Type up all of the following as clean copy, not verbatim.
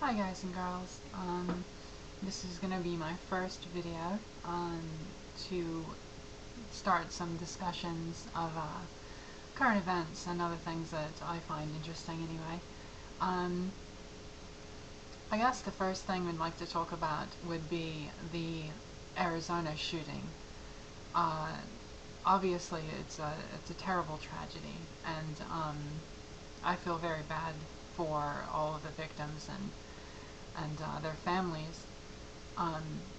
Hi guys and girls. This is going to be my first video to start some discussions of current events and other things that I find interesting anyway. I guess the first thing we'd like to talk about would be the Arizona shooting. Obviously it's a terrible tragedy, and I feel very bad for all of the victims and their families.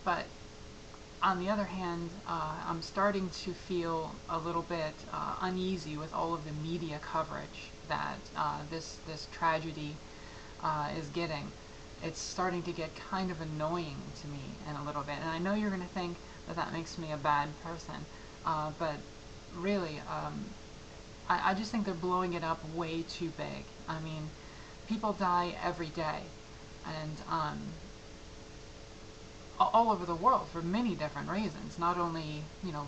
But on the other hand, I'm starting to feel a little bit uneasy with all of the media coverage that this tragedy is getting. It's starting to get kind of annoying to me in a little bit, and I know you're going to think that that makes me a bad person, but really, I just think they're blowing it up way too big. I mean, people die every day, and all over the world for many different reasons, not only,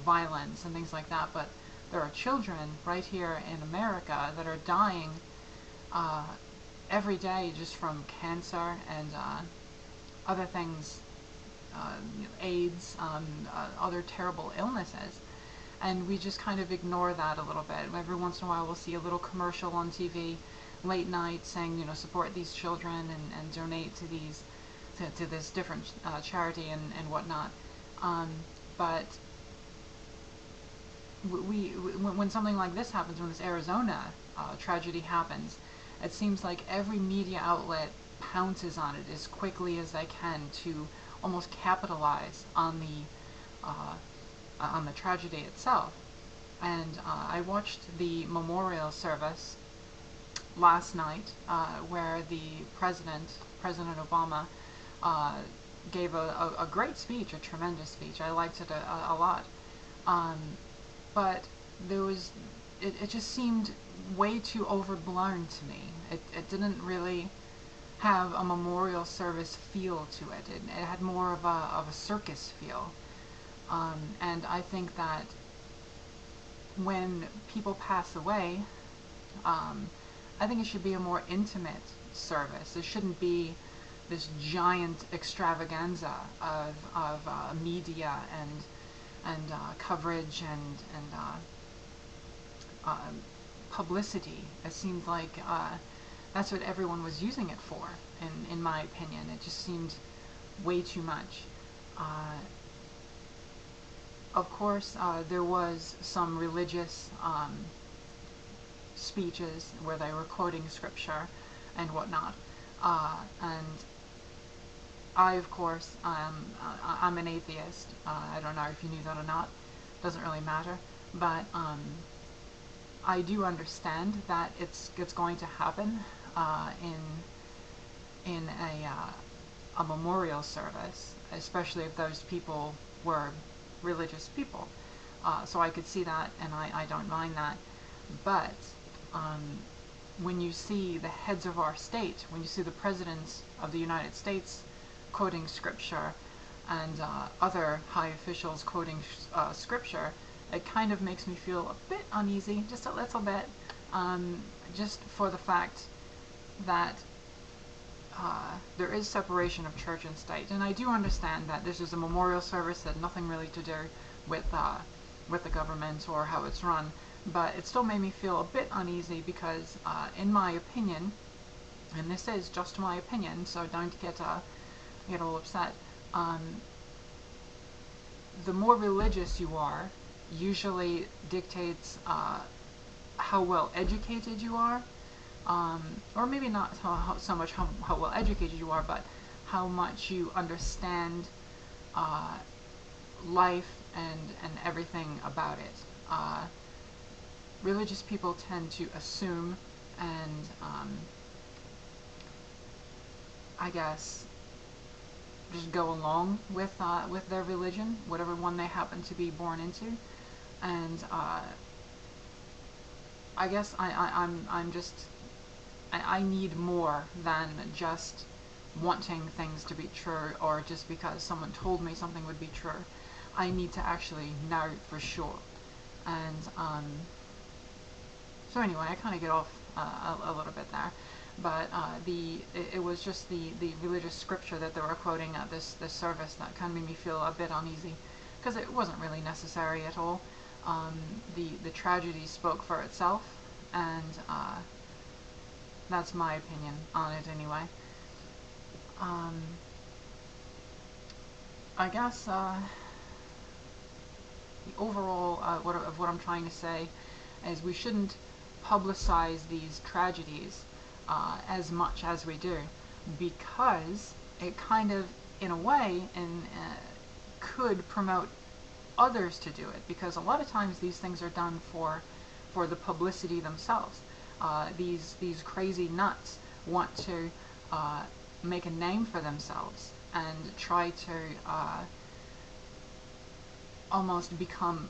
violence and things like that, but there are children right here in America that are dying every day just from cancer and other things, AIDS, other terrible illnesses. And we just kind of ignore that a little bit. Every once in a while we'll see a little commercial on TV late night saying, support these children and donate to these to this different charity and whatnot. But when something like this happens, when this Arizona tragedy happens, it seems like every media outlet pounces on it as quickly as they can to almost capitalize on the tragedy itself. And I watched the memorial service last night, where the President Obama, gave a great speech, a tremendous speech. I liked it a lot. But it just seemed way too overblown to me. It didn't really have a memorial service feel to it. It had more of a circus feel. And I think that when people pass away, I think it should be a more intimate service. It shouldn't be this giant extravaganza of media and coverage and publicity. It seemed like that's what everyone was using it for, in my opinion. It just seemed way too much. Of course, there was some religious speeches where they were quoting scripture and whatnot, and I, of course, I'm an atheist. I don't know if you knew that or not. Doesn't really matter. But I do understand that it's going to happen in a memorial service, especially if those people were religious people. So I could see that, and I don't mind that. But when you see the heads of our state, when you see the presidents of the United States quoting scripture and other high officials quoting scripture, it kind of makes me feel a bit uneasy, just a little bit, just for the fact that there is separation of church and state. And I do understand that this is a memorial service that had nothing really to do with the government or how it's run, but it still made me feel a bit uneasy because, in my opinion, and this is just my opinion, so don't get all upset, the more religious you are usually dictates how well educated you are, or maybe not so much how well educated you are, but how much you understand life and everything about it. Religious people tend to assume and I guess just go along with their religion, whatever one they happen to be born into, and I guess I need more than just wanting things to be true, or just because someone told me something would be true. I need to actually know for sure. And so anyway, I kind of get off a little bit there. but it was just the religious scripture that they were quoting at this service that kind of made me feel a bit uneasy, because it wasn't really necessary at all. The tragedy spoke for itself, and that's my opinion on it anyway. I guess the overall what I'm trying to say is we shouldn't publicize these tragedies as much as we do, because it kind of, in a way, could promote others to do it, because a lot of times these things are done for the publicity themselves. These crazy nuts want to make a name for themselves and try to almost become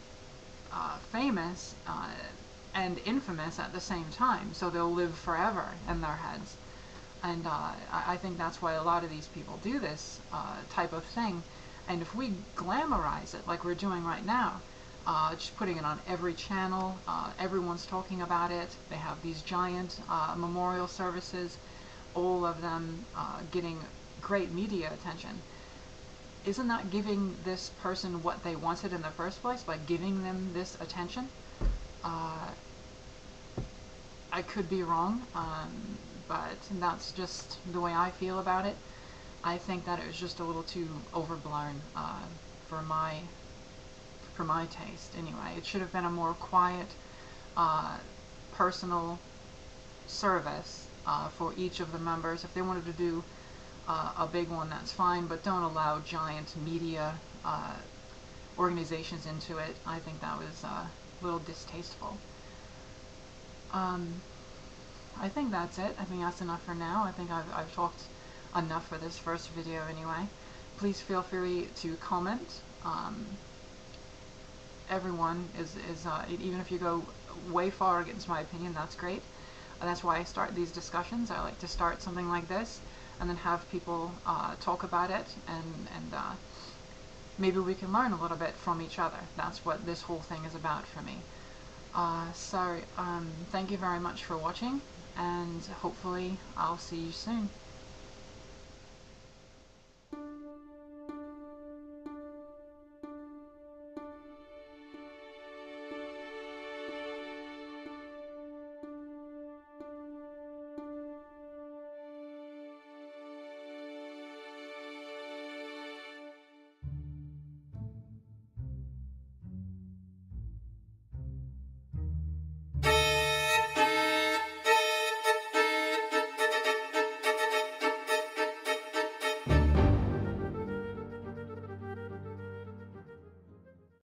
famous and infamous at the same time, so they'll live forever in their heads. And I think that's why a lot of these people do this type of thing. And if we glamorize it like we're doing right now, just putting it on every channel, everyone's talking about it, they have these giant memorial services, all of them getting great media attention. Isn't that giving this person what they wanted in the first place by giving them this attention? I could be wrong, but that's just the way I feel about it. I think that it was just a little too overblown for my taste. Anyway, it should have been a more quiet, personal service for each of the members. If they wanted to do a big one, that's fine, but don't allow giant media organizations into it. I think that was a little distasteful. I think that's it. I think that's enough for now. I think I've talked enough for this first video anyway. Please feel free to comment. Everyone is even if you go way far against my opinion, that's great. That's why I start these discussions. I like to start something like this and then have people talk about it, and maybe we can learn a little bit from each other. That's what this whole thing is about for me. So thank you very much for watching, and hopefully I'll see you soon.